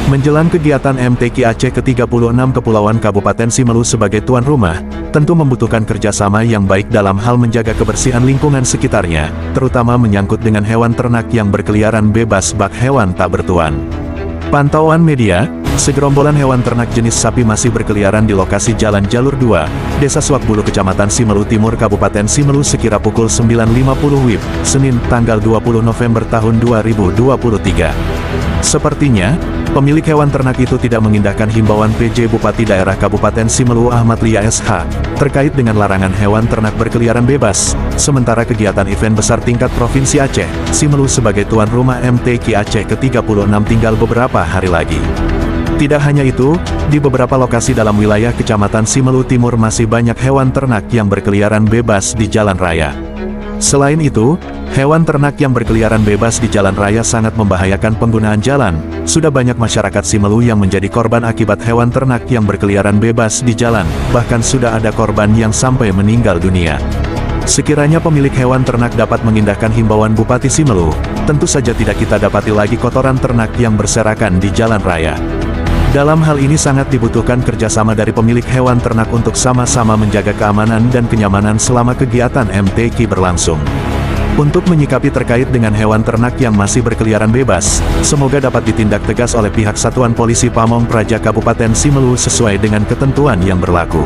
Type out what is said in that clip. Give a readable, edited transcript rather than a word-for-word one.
Menjelang kegiatan MTQ Aceh ke-36 Kepulauan Kabupaten Simelu sebagai tuan rumah, tentu membutuhkan kerjasama yang baik dalam hal menjaga kebersihan lingkungan sekitarnya, terutama menyangkut dengan hewan ternak yang berkeliaran bebas bak hewan tak bertuan. Pantauan media, segerombolan hewan ternak jenis sapi masih berkeliaran di lokasi Jalan Jalur 2, Desa Suakbulu Kecamatan Simelu Timur Kabupaten Simelu sekira pukul 9.50 WIB, Senin, tanggal 20 November tahun 2023. Sepertinya, pemilik hewan ternak itu tidak mengindahkan himbauan PJ Bupati Daerah Kabupaten Simelu Ahmad Lia SH, terkait dengan larangan hewan ternak berkeliaran bebas, sementara kegiatan event besar tingkat Provinsi Aceh, Simelu sebagai tuan rumah MTQ Aceh ke-36 tinggal beberapa hari lagi. Tidak hanya itu, di beberapa lokasi dalam wilayah Kecamatan Simelu Timur masih banyak hewan ternak yang berkeliaran bebas di jalan raya. Selain itu, hewan ternak yang berkeliaran bebas di jalan raya sangat membahayakan penggunaan jalan. Sudah banyak masyarakat Simelu yang menjadi korban akibat hewan ternak yang berkeliaran bebas di jalan, bahkan sudah ada korban yang sampai meninggal dunia. Sekiranya pemilik hewan ternak dapat mengindahkan himbauan Bupati Simelu, tentu saja tidak kita dapati lagi kotoran ternak yang berserakan di jalan raya. Dalam hal ini sangat dibutuhkan kerjasama dari pemilik hewan ternak untuk sama-sama menjaga keamanan dan kenyamanan selama kegiatan MTQ berlangsung. Untuk menyikapi terkait dengan hewan ternak yang masih berkeliaran bebas, semoga dapat ditindak tegas oleh pihak Satuan Polisi Pamong Praja Kabupaten Simelu sesuai dengan ketentuan yang berlaku.